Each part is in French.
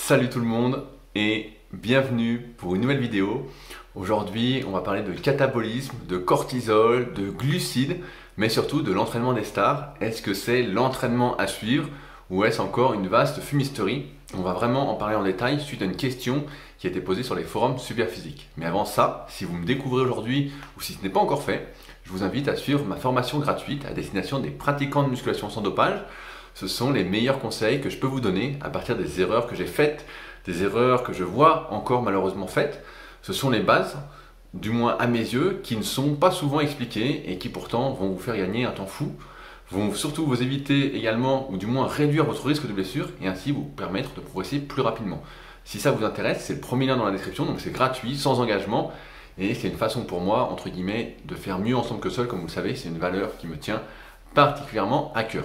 Salut tout le monde et bienvenue pour une nouvelle vidéo. Aujourd'hui, on va parler de catabolisme, de cortisol, de glucides, mais surtout de l'entraînement des stars. Est-ce que c'est l'entraînement à suivre ou est-ce encore une vaste fumisterie? On va vraiment en parler en détail suite à une question qui a été posée sur les forums Superphysique. Mais avant ça, si vous me découvrez aujourd'hui ou si ce n'est pas encore fait, je vous invite à suivre ma formation gratuite à destination des pratiquants de musculation sans dopage. Ce sont les meilleurs conseils que je peux vous donner à partir des erreurs que j'ai faites, des erreurs que je vois encore malheureusement faites. Ce sont les bases, du moins à mes yeux, qui ne sont pas souvent expliquées et qui pourtant vont vous faire gagner un temps fou, vont surtout vous éviter également ou du moins réduire votre risque de blessure et ainsi vous permettre de progresser plus rapidement. Si ça vous intéresse, c'est le premier lien dans la description, donc c'est gratuit, sans engagement et c'est une façon pour moi, entre guillemets, de faire mieux ensemble que seul, comme vous le savez, c'est une valeur qui me tient particulièrement à cœur.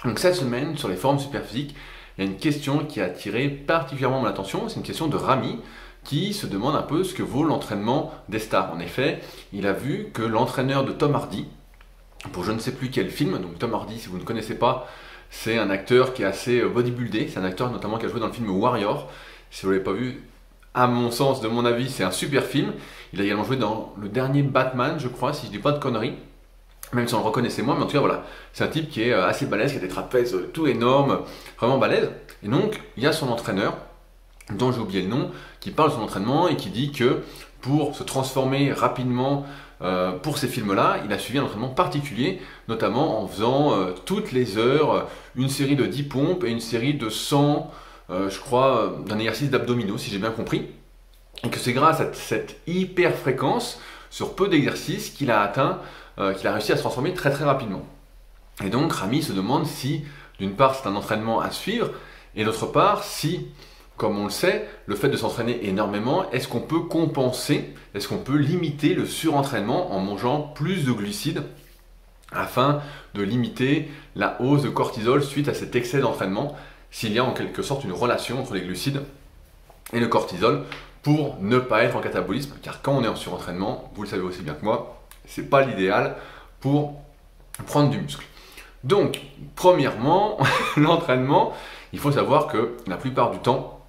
Donc cette semaine, sur les forums Superphysique, il y a une question qui a attiré particulièrement mon attention. C'est une question de Rami qui se demande un peu ce que vaut l'entraînement des stars. En effet, il a vu que l'entraîneur de Tom Hardy, pour je ne sais plus quel film, donc Tom Hardy, si vous ne connaissez pas, c'est un acteur qui est assez bodybuildé. C'est un acteur notamment qui a joué dans le film Warrior. Si vous ne l'avez pas vu, à mon sens, de mon avis, c'est un super film. Il a également joué dans le dernier Batman, je crois, si je ne dis pas de conneries. Même si on le reconnaissait moins, mais en tout cas voilà, c'est un type qui est assez balèze, qui a des trapèzes tout énormes, vraiment balèze. Et donc, il y a son entraîneur, dont j'ai oublié le nom, qui parle de son entraînement et qui dit que pour se transformer rapidement pour ces films-là, il a suivi un entraînement particulier, notamment en faisant toutes les heures une série de 10 pompes et une série de 100, je crois, d'un exercice d'abdominaux, si j'ai bien compris. Et que c'est grâce à cette hyper fréquence, sur peu d'exercices, qu'il a atteint qu'il a réussi à se transformer très très rapidement. Et donc Rami se demande si, d'une part, c'est un entraînement à suivre, et d'autre part, si, comme on le sait, le fait de s'entraîner énormément, est-ce qu'on peut compenser, est-ce qu'on peut limiter le surentraînement en mangeant plus de glucides afin de limiter la hausse de cortisol suite à cet excès d'entraînement, s'il y a en quelque sorte une relation entre les glucides et le cortisol pour ne pas être en catabolisme, car quand on est en surentraînement, vous le savez aussi bien que moi, c'est pas l'idéal pour prendre du muscle. Donc, premièrement, l'entraînement, il faut savoir que la plupart du temps,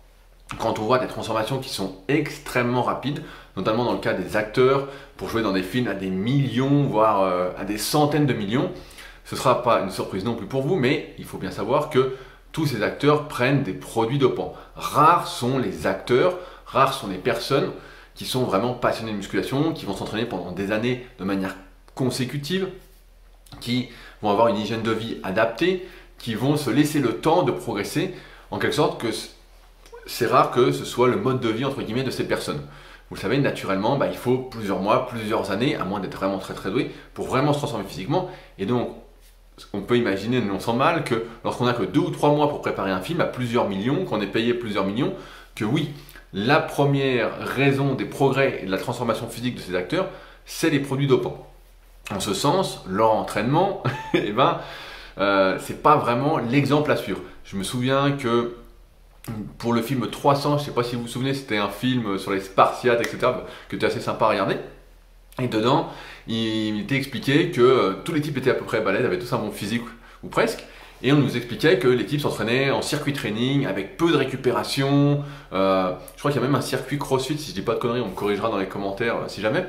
quand on voit des transformations qui sont extrêmement rapides, notamment dans le cas des acteurs, pour jouer dans des films à des millions, voire à des centaines de millions, ce ne sera pas une surprise non plus pour vous, mais il faut bien savoir que tous ces acteurs prennent des produits dopants. Rares sont les acteurs, rares sont les personnes qui sont vraiment passionnés de musculation, qui vont s'entraîner pendant des années de manière consécutive, qui vont avoir une hygiène de vie adaptée, qui vont se laisser le temps de progresser, en quelque sorte que c'est rare que ce soit le mode de vie entre guillemets de ces personnes. Vous le savez, naturellement, il faut plusieurs mois, plusieurs années, à moins d'être vraiment très très doué, pour vraiment se transformer physiquement. Et donc, on peut imaginer, non sans mal, que lorsqu'on n'a que 2 ou 3 mois pour préparer un film à plusieurs millions, qu'on est payé plusieurs millions, que oui, la première raison des progrès et de la transformation physique de ces acteurs, c'est les produits dopants. En ce sens, leur entraînement, c'est pas vraiment l'exemple à suivre. Je me souviens que pour le film 300, je sais pas si vous vous souvenez, c'était un film sur les Spartiates, etc., qui était assez sympa à regarder. Et dedans, il était expliqué que tous les types étaient à peu près balèzes, avaient tous un bon physique, ou presque. Et on nous expliquait que les types s'entraînaient en circuit training, avec peu de récupération. Je crois qu'il y a même un circuit crossfit, si je dis pas de conneries, on me corrigera dans les commentaires si jamais.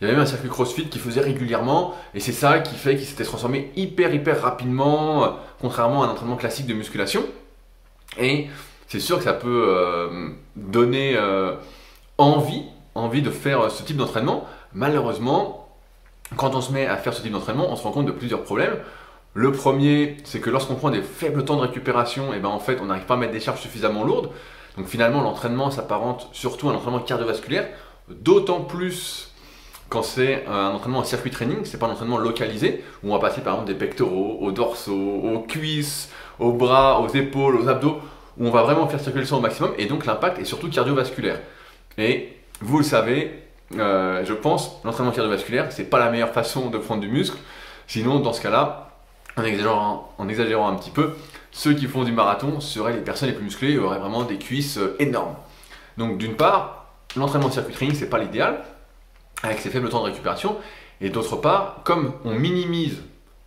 Il y avait même un circuit crossfit qu'ils faisaient régulièrement, et c'est ça qui fait qu'ils s'étaient transformés hyper rapidement, contrairement à un entraînement classique de musculation. Et c'est sûr que ça peut donner envie de faire ce type d'entraînement. Malheureusement, quand on se met à faire ce type d'entraînement, on se rend compte de plusieurs problèmes. Le premier, c'est que lorsqu'on prend des faibles temps de récupération, en fait, on n'arrive pas à mettre des charges suffisamment lourdes. Donc finalement, l'entraînement s'apparente surtout à un entraînement cardiovasculaire, d'autant plus quand c'est un entraînement en circuit training, c'est pas un entraînement localisé, où on va passer par exemple des pectoraux, aux dorsaux, aux cuisses, aux bras, aux épaules, aux abdos, où on va vraiment faire circuler le sang au maximum, et donc l'impact est surtout cardiovasculaire. Et vous le savez, je pense, l'entraînement cardiovasculaire, c'est pas la meilleure façon de prendre du muscle, sinon dans ce cas-là, en exagérant un petit peu, ceux qui font du marathon seraient les personnes les plus musclées et auraient vraiment des cuisses énormes. Donc d'une part, l'entraînement de circuit training, c'est pas l'idéal, avec ses faibles temps de récupération, et d'autre part, comme on minimise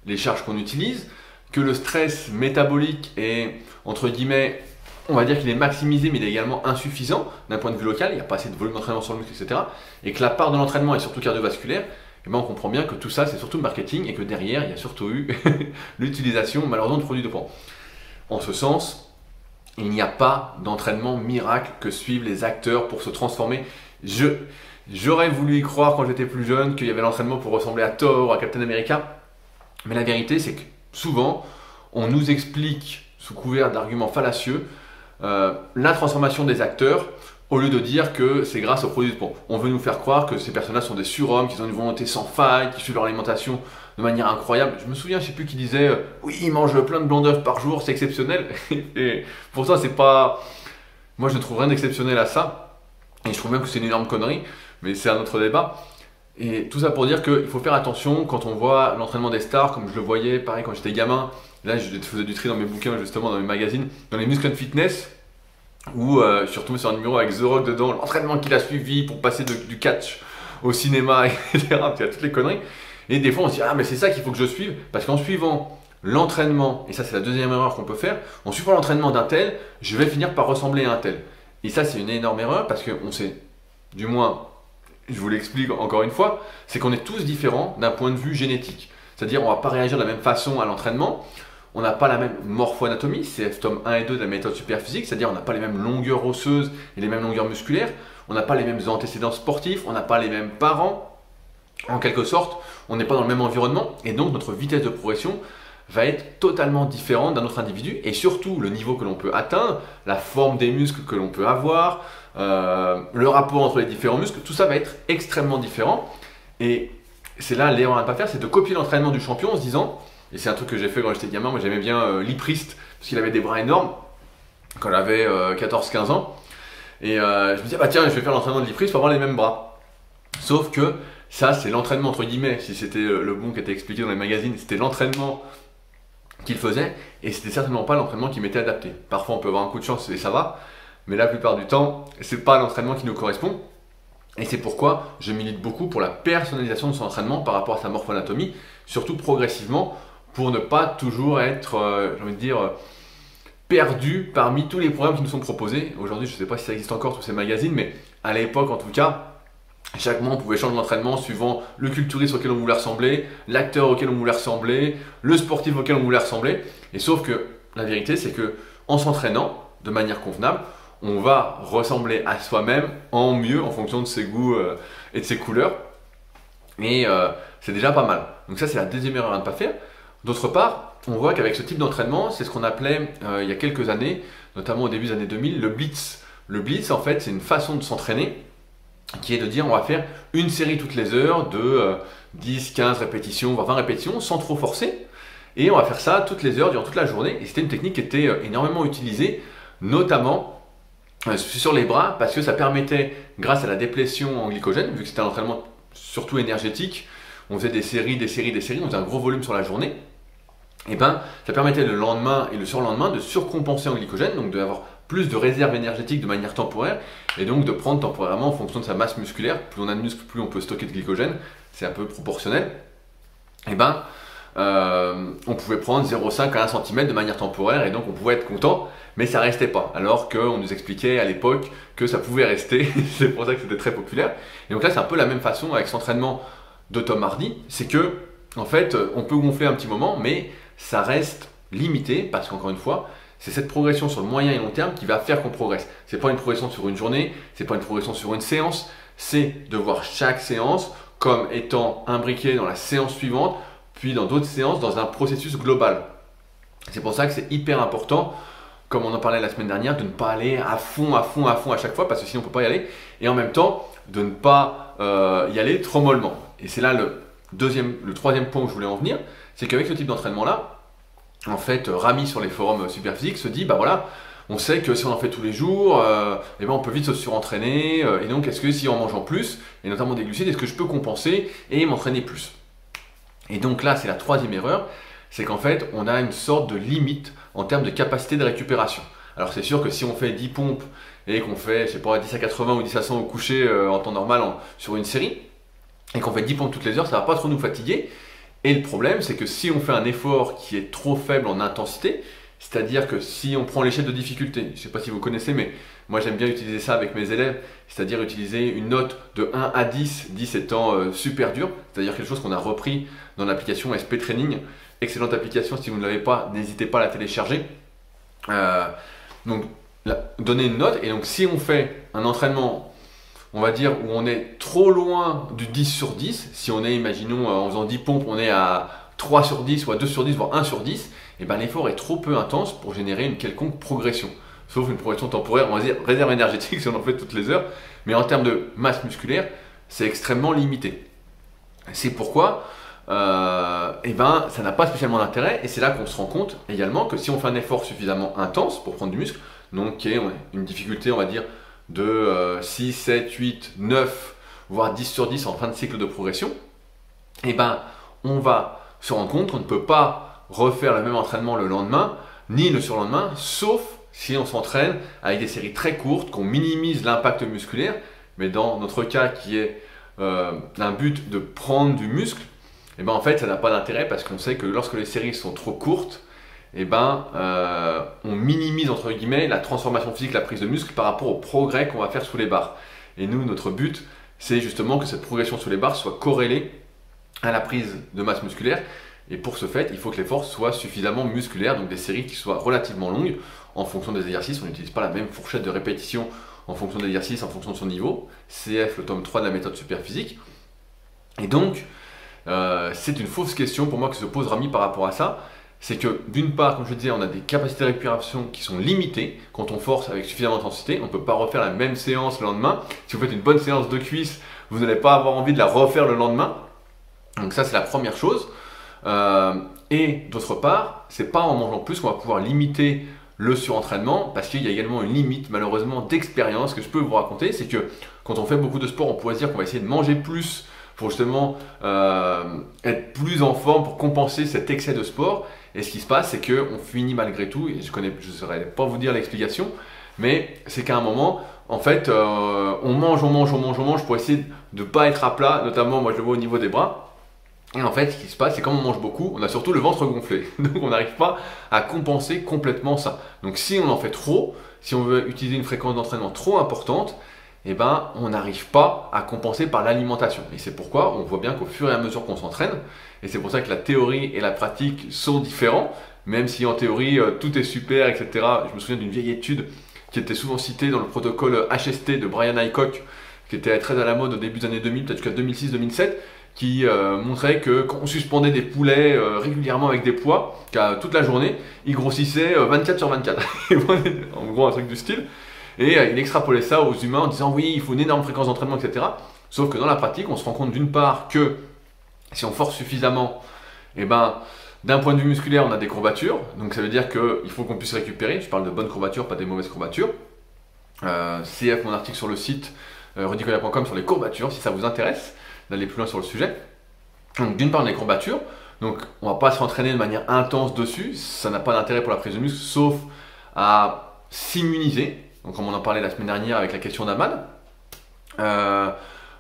les charges qu'on utilise, que le stress métabolique est, entre guillemets, on va dire qu'il est maximisé, mais il est également insuffisant d'un point de vue local, il n'y a pas assez de volume d'entraînement sur le muscle, etc. Et que la part de l'entraînement est surtout cardiovasculaire, et ben on comprend bien que tout ça c'est surtout le marketing et que derrière il y a surtout eu l'utilisation malheureusement de produits dopants. En ce sens, il n'y a pas d'entraînement miracle que suivent les acteurs pour se transformer. J'aurais voulu y croire quand j'étais plus jeune qu'il y avait l'entraînement pour ressembler à Thor, à Captain America, mais la vérité c'est que souvent on nous explique sous couvert d'arguments fallacieux la transformation des acteurs au lieu de dire que c'est grâce aux produits dopants. On veut nous faire croire que ces personnes-là sont des surhommes, qu'ils ont une volonté sans faille, qu'ils suivent leur alimentation de manière incroyable. Je me souviens, je sais plus qui disait oui, ils mangent plein de blancs d'œufs par jour, c'est exceptionnel. Et pour ça, c'est pas. Moi, je ne trouve rien d'exceptionnel à ça. Et je trouve même que c'est une énorme connerie, mais c'est un autre débat. Et tout ça pour dire qu'il faut faire attention quand on voit l'entraînement des stars, comme je le voyais, pareil quand j'étais gamin. Là, je faisais du tri dans mes bouquins, justement, dans mes magazines, dans les Muscle & Fitness, où je suis retombé sur un numéro avec The Rock dedans, l'entraînement qu'il a suivi pour passer du catch au cinéma, etc. Il y a toutes les conneries. Et des fois, on se dit, ah, mais c'est ça qu'il faut que je suive, parce qu'en suivant l'entraînement, et ça, c'est la deuxième erreur qu'on peut faire, en suivant l'entraînement d'un tel, je vais finir par ressembler à un tel. Et ça, c'est une énorme erreur, parce qu'on sait, du moins, je vous l'explique encore une fois, c'est qu'on est tous différents d'un point de vue génétique. C'est-à-dire, on ne va pas réagir de la même façon à l'entraînement. On n'a pas la même morpho-anatomie, c'est tome 1 et 2 de la méthode Superphysique, c'est-à-dire on n'a pas les mêmes longueurs osseuses et les mêmes longueurs musculaires, on n'a pas les mêmes antécédents sportifs, on n'a pas les mêmes parents. En quelque sorte, on n'est pas dans le même environnement et donc notre vitesse de progression va être totalement différente d'un autre individu et surtout le niveau que l'on peut atteindre, la forme des muscles que l'on peut avoir, le rapport entre les différents muscles, tout ça va être extrêmement différent. Et c'est là l'erreur à ne pas faire, c'est de copier l'entraînement du champion en se disant, et c'est un truc que j'ai fait quand j'étais gamin, moi j'aimais bien Liprist, parce qu'il avait des bras énormes, quand j'avais 14-15 ans, et je me disais, bah tiens, je vais faire l'entraînement de Liprist pour avoir les mêmes bras. Sauf que ça, c'est l'entraînement entre guillemets, si c'était le bon qui était expliqué dans les magazines, c'était l'entraînement qu'il faisait, et c'était certainement pas l'entraînement qui m'était adapté. Parfois on peut avoir un coup de chance et ça va, mais la plupart du temps, c'est pas l'entraînement qui nous correspond. Et c'est pourquoi je milite beaucoup pour la personnalisation de son entraînement par rapport à sa morpho-anatomie, surtout progressivement, pour ne pas toujours être, j'ai envie de dire, perdu parmi tous les programmes qui nous sont proposés. Aujourd'hui, je ne sais pas si ça existe encore tous ces magazines, mais à l'époque en tout cas, chaque mois on pouvait changer d'entraînement suivant le culturiste auquel on voulait ressembler, l'acteur auquel on voulait ressembler, le sportif auquel on voulait ressembler. Et sauf que la vérité, c'est que en s'entraînant de manière convenable, on va ressembler à soi-même en mieux en fonction de ses goûts et de ses couleurs. Et c'est déjà pas mal. Donc ça, c'est la deuxième erreur à ne pas faire. D'autre part, on voit qu'avec ce type d'entraînement, c'est ce qu'on appelait il y a quelques années, notamment au début des années 2000, le blitz. Le blitz, en fait, c'est une façon de s'entraîner qui est de dire on va faire une série toutes les heures de 10, 15 répétitions, voire 20 répétitions sans trop forcer. Et on va faire ça toutes les heures durant toute la journée. Et c'était une technique qui était énormément utilisée, notamment sur les bras, parce que ça permettait, grâce à la déplétion en glycogène, vu que c'était un entraînement surtout énergétique, on faisait des séries, on faisait un gros volume sur la journée, et ben ça permettait le lendemain et le surlendemain de surcompenser en glycogène, donc d'avoir plus de réserve énergétique de manière temporaire, et donc de prendre temporairement en fonction de sa masse musculaire. Plus on a de muscles, plus on peut stocker de glycogène, c'est un peu proportionnel. Et ben on pouvait prendre 0,5 à 1 cm de manière temporaire, et donc on pouvait être content, mais ça restait pas, alors qu'on nous expliquait à l'époque que ça pouvait rester. C'est pour ça que c'était très populaire. Et donc là c'est un peu la même façon avec cet entraînement de Tom Hardy, c'est que en fait on peut gonfler un petit moment, mais ça reste limité, parce qu'encore une fois, c'est cette progression sur le moyen et long terme qui va faire qu'on progresse. C'est pas une progression sur une journée, c'est pas une progression sur une séance, c'est de voir chaque séance comme étant imbriquée dans la séance suivante, puis dans d'autres séances, dans un processus global. C'est pour ça que c'est hyper important, comme on en parlait la semaine dernière, de ne pas aller à fond à chaque fois, parce que sinon on ne peut pas y aller, et en même temps de ne pas y aller trop mollement. Et c'est là le troisième point où je voulais en venir, c'est qu'avec ce type d'entraînement-là, en fait, Rami sur les forums Superphysique se dit, bah voilà, on sait que si on en fait tous les jours, eh ben on peut vite se surentraîner, et donc est-ce que si en mangeant plus, et notamment des glucides, est-ce que je peux compenser et m'entraîner plus? Et donc là, c'est la troisième erreur, c'est qu'en fait, on a une sorte de limite en termes de capacité de récupération. Alors c'est sûr que si on fait 10 pompes et qu'on fait, je sais pas, 10 à 80 ou 10 à 100 au coucher en temps normal sur une série, et qu'on fait 10 pompes toutes les heures, ça va pas trop nous fatiguer. Et le problème, c'est que si on fait un effort qui est trop faible en intensité, C'est-à-dire que si on prend l'échelle de difficulté, je ne sais pas si vous connaissez, mais moi j'aime bien utiliser ça avec mes élèves, c'est-à-dire utiliser une note de 1 à 10, 10 étant super dur, c'est-à-dire quelque chose qu'on a repris dans l'application SP Training. Excellente application, si vous ne l'avez pas, n'hésitez pas à la télécharger. Donc, donner une note, et donc si on fait un entraînement, on va dire, où on est trop loin du 10 sur 10, si on est, imaginons, en faisant 10 pompes, on est à 3 sur 10, ou à 2 sur 10, voire 1 sur 10, et ben l'effort est trop peu intense pour générer une quelconque progression. Sauf une progression temporaire, on va dire réserve énergétique si on en fait toutes les heures, mais en termes de masse musculaire, c'est extrêmement limité. C'est pourquoi et ben, ça n'a pas spécialement d'intérêt, et c'est là qu'on se rend compte également que si on fait un effort suffisamment intense pour prendre du muscle, donc qui est une difficulté, on va dire, de 6, 7, 8, 9, voire 10 sur 10 en fin de cycle de progression, et ben, on va se rendre compte qu'on ne peut pas refaire le même entraînement le lendemain, ni le surlendemain, sauf si on s'entraîne avec des séries très courtes, qu'on minimise l'impact musculaire, mais dans notre cas qui est un but de prendre du muscle, et ben en fait ça n'a pas d'intérêt parce qu'on sait que lorsque les séries sont trop courtes, et ben on minimise entre guillemets la transformation physique, la prise de muscle par rapport au progrès qu'on va faire sous les barres. Et nous, notre but, c'est justement que cette progression sous les barres soit corrélée à la prise de masse musculaire. Et pour ce fait, il faut que l'effort soit suffisamment musculaire, donc des séries qui soient relativement longues en fonction des exercices. On n'utilise pas la même fourchette de répétition en fonction de l'exercice, en fonction de son niveau. CF, le tome 3 de la méthode Superphysique. Et donc, c'est une fausse question pour moi que se pose Rami par rapport à ça. C'est que d'une part, comme je disais, on a des capacités de récupération qui sont limitées quand on force avec suffisamment d'intensité. On ne peut pas refaire la même séance le lendemain. Si vous faites une bonne séance de cuisse, vous n'allez pas avoir envie de la refaire le lendemain. Donc ça, c'est la première chose. Et d'autre part, c'est pas en mangeant plus qu'on va pouvoir limiter le surentraînement, parce qu'il y a également une limite malheureusement d'expérience que je peux vous raconter. C'est que quand on fait beaucoup de sport, on pourrait se dire qu'on va essayer de manger plus pour justement être plus en forme, pour compenser cet excès de sport. Et ce qui se passe, c'est qu'on finit malgré tout, et je ne saurais pas vous dire l'explication, mais c'est qu'à un moment, en fait, on mange pour essayer de ne pas être à plat, notamment moi je le vois au niveau des bras. Et en fait, ce qui se passe, c'est quand on mange beaucoup, on a surtout le ventre gonflé. Donc on n'arrive pas à compenser complètement ça. Donc si on en fait trop, si on veut utiliser une fréquence d'entraînement trop importante, eh ben, on n'arrive pas à compenser par l'alimentation. Et c'est pourquoi on voit bien qu'au fur et à mesure qu'on s'entraîne, et c'est pour ça que la théorie et la pratique sont différents, même si en théorie tout est super, etc. Je me souviens d'une vieille étude qui était souvent citée dans le protocole HST de Brian Hickok, qui était très à la mode au début des années 2000, peut-être jusqu'à 2006-2007, qui montrait que quand on suspendait des poulets régulièrement avec des poids, toute la journée, ils grossissaient 24 sur 24. En gros, un truc du style. Et il extrapolait ça aux humains en disant oui, il faut une énorme fréquence d'entraînement, etc. Sauf que dans la pratique, on se rend compte d'une part que si on force suffisamment, eh ben, d'un point de vue musculaire, on a des courbatures. Donc ça veut dire qu'il faut qu'on puisse récupérer. Je parle de bonnes courbatures, pas des mauvaises courbatures. CF, mon article sur le site rudicoya.com sur les courbatures, si ça vous intéresse d'aller plus loin sur le sujet. Donc d'une part, on a des courbatures. Donc on ne va pas s'entraîner de manière intense dessus. Ça n'a pas d'intérêt pour la prise de muscle, sauf à s'immuniser. Donc comme on en parlait la semaine dernière avec la question d'Ahmad.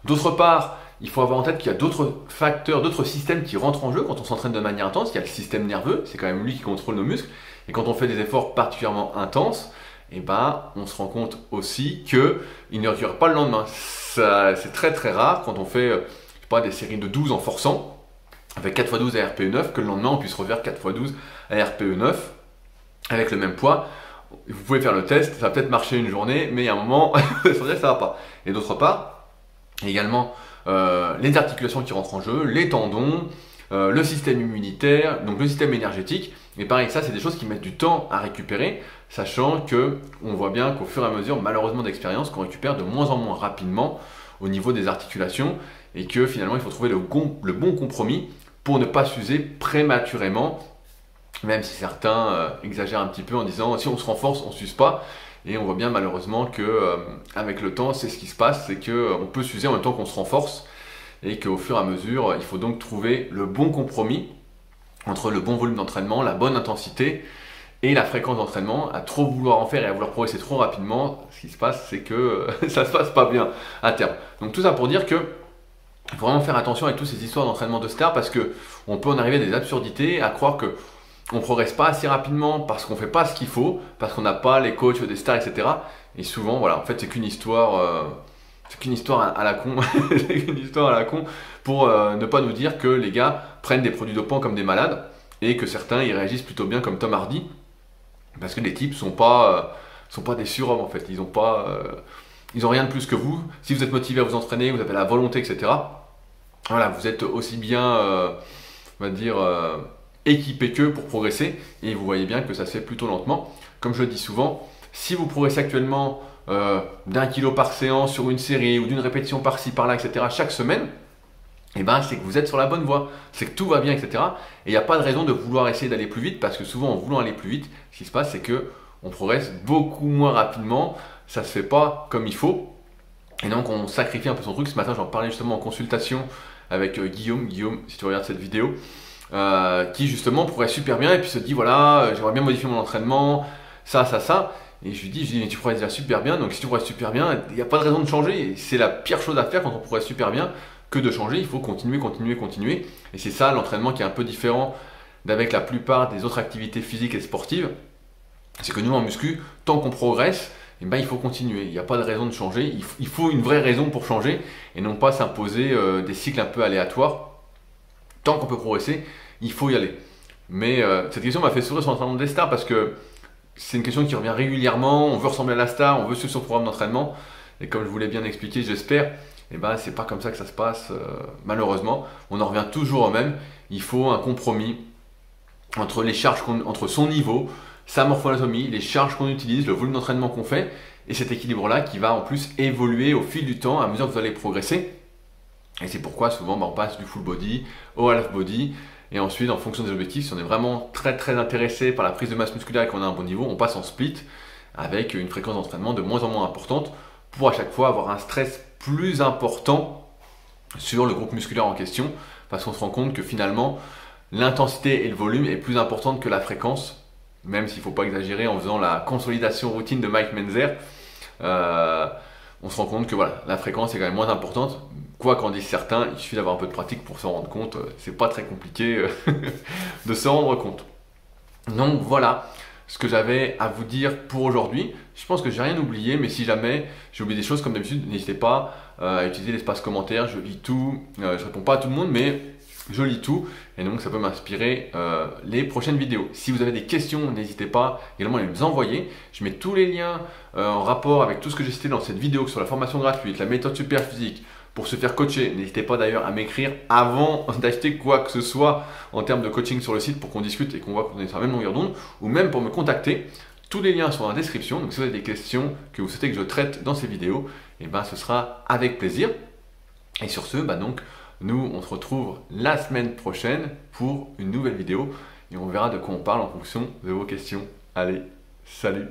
D'autre part, il faut avoir en tête qu'il y a d'autres facteurs, d'autres systèmes qui rentrent en jeu quand on s'entraîne de manière intense. Il y a le système nerveux, c'est quand même lui qui contrôle nos muscles. Et quand on fait des efforts particulièrement intenses, eh ben, on se rend compte aussi qu'il ne récupère pas le lendemain. C'est très très rare quand on fait je sais pas, des séries de 12 en forçant, avec 4x12 à RPE 9, que le lendemain on puisse refaire 4x12 à RPE 9 avec le même poids. Vous pouvez faire le test, ça va peut-être marcher une journée, mais à un moment, ça veut dire que ça ne va pas. Et d'autre part, également les articulations qui rentrent en jeu, les tendons, le système immunitaire, donc le système énergétique. Et pareil, ça, c'est des choses qui mettent du temps à récupérer, sachant que on voit bien qu'au fur et à mesure, malheureusement d'expérience, qu'on récupère de moins en moins rapidement au niveau des articulations, et que finalement, il faut trouver le bon compromis pour ne pas s'user prématurément, même si certains exagèrent un petit peu en disant si on se renforce, on ne s'use pas. Et on voit bien malheureusement que avec le temps, c'est ce qui se passe, c'est qu'on peut s'user en même temps qu'on se renforce, et qu'au fur et à mesure, il faut donc trouver le bon compromis entre le bon volume d'entraînement, la bonne intensité et la fréquence d'entraînement. À trop vouloir en faire et à vouloir progresser trop rapidement, ce qui se passe, c'est que ça se passe pas bien à terme. Donc tout ça pour dire que il faut vraiment faire attention avec toutes ces histoires d'entraînement de stars, parce qu'on peut en arriver à des absurdités, à croire que on progresse pas assez rapidement parce qu'on fait pas ce qu'il faut, parce qu'on n'a pas les coachs des stars, etc. Et souvent, voilà, en fait, c'est qu'une histoire, à la con, c'est qu'une histoire à la con pour ne pas nous dire que les gars prennent des produits dopants comme des malades et que certains ils réagissent plutôt bien comme Tom Hardy, parce que les types sont pas des surhommes en fait, ils ont rien de plus que vous. Si vous êtes motivé à vous entraîner, vous avez la volonté, etc. Voilà, vous êtes aussi bien, on va dire, équipé qu'eux pour progresser, et vous voyez bien que ça se fait plutôt lentement. Comme je le dis souvent, si vous progressez actuellement d'1 kilo par séance sur une série ou d'une répétition par-ci, par-là, etc. chaque semaine, et ben c'est que vous êtes sur la bonne voie, c'est que tout va bien, etc. Et il n'y a pas de raison de vouloir essayer d'aller plus vite, parce que souvent en voulant aller plus vite, ce qui se passe c'est que on progresse beaucoup moins rapidement, ça se fait pas comme il faut, et donc on sacrifie un peu son truc. Ce matin j'en parlais justement en consultation avec Guillaume, si tu regardes cette vidéo, qui justement progresse super bien et puis se dit voilà, j'aimerais bien modifier mon entraînement, ça. Et je lui dis mais tu progresses déjà super bien, donc si tu progresses super bien, il n'y a pas de raison de changer. C'est la pire chose à faire quand on progresse super bien que de changer. Il faut continuer. Et c'est ça l'entraînement qui est un peu différent d'avec la plupart des autres activités physiques et sportives. C'est que nous en muscu, tant qu'on progresse, eh ben, il faut continuer. Il n'y a pas de raison de changer. Il faut une vraie raison pour changer et non pas s'imposer des cycles un peu aléatoires. Tant qu'on peut progresser, il faut y aller. Mais cette question m'a fait sourire sur l'entraînement des stars parce que c'est une question qui revient régulièrement. On veut ressembler à la star, on veut suivre son programme d'entraînement. Et comme je vous l'ai bien expliqué, j'espère, eh ben, c'est pas comme ça que ça se passe, malheureusement. On en revient toujours au même. Il faut un compromis entre les charges entre son niveau, sa morphoanatomie, les charges qu'on utilise, le volume d'entraînement qu'on fait, et cet équilibre-là qui va en plus évoluer au fil du temps à mesure que vous allez progresser. Et c'est pourquoi souvent on passe du full body au half body, et ensuite en fonction des objectifs, si on est vraiment très intéressé par la prise de masse musculaire et qu'on a un bon niveau, on passe en split avec une fréquence d'entraînement de moins en moins importante pour à chaque fois avoir un stress plus important sur le groupe musculaire en question, parce qu'on se rend compte que finalement l'intensité et le volume est plus importante que la fréquence, même s'il ne faut pas exagérer en faisant la consolidation routine de Mike Menzer. On se rend compte que voilà, la fréquence est quand même moins importante. Quoi qu'en disent certains, il suffit d'avoir un peu de pratique pour s'en rendre compte. C'est pas très compliqué de s'en rendre compte. Donc voilà ce que j'avais à vous dire pour aujourd'hui. Je pense que j'ai rien oublié, mais si jamais j'ai oublié des choses, comme d'habitude, n'hésitez pas à utiliser l'espace commentaire. Je lis tout. Je réponds pas à tout le monde, mais je lis tout, et donc ça peut m'inspirer les prochaines vidéos. Si vous avez des questions, n'hésitez pas également à les envoyer. Je mets tous les liens en rapport avec tout ce que j'ai cité dans cette vidéo sur la formation gratuite, la méthode Superphysique, pour se faire coacher. N'hésitez pas d'ailleurs à m'écrire avant d'acheter quoi que ce soit en termes de coaching sur le site pour qu'on discute et qu'on voit qu'on est sur la même longueur d'onde, ou même pour me contacter. Tous les liens sont dans la description, donc si vous avez des questions que vous souhaitez que je traite dans ces vidéos, et ben ce sera avec plaisir. Et sur ce, donc, nous, on se retrouve la semaine prochaine pour une nouvelle vidéo et on verra de quoi on parle en fonction de vos questions. Allez, salut!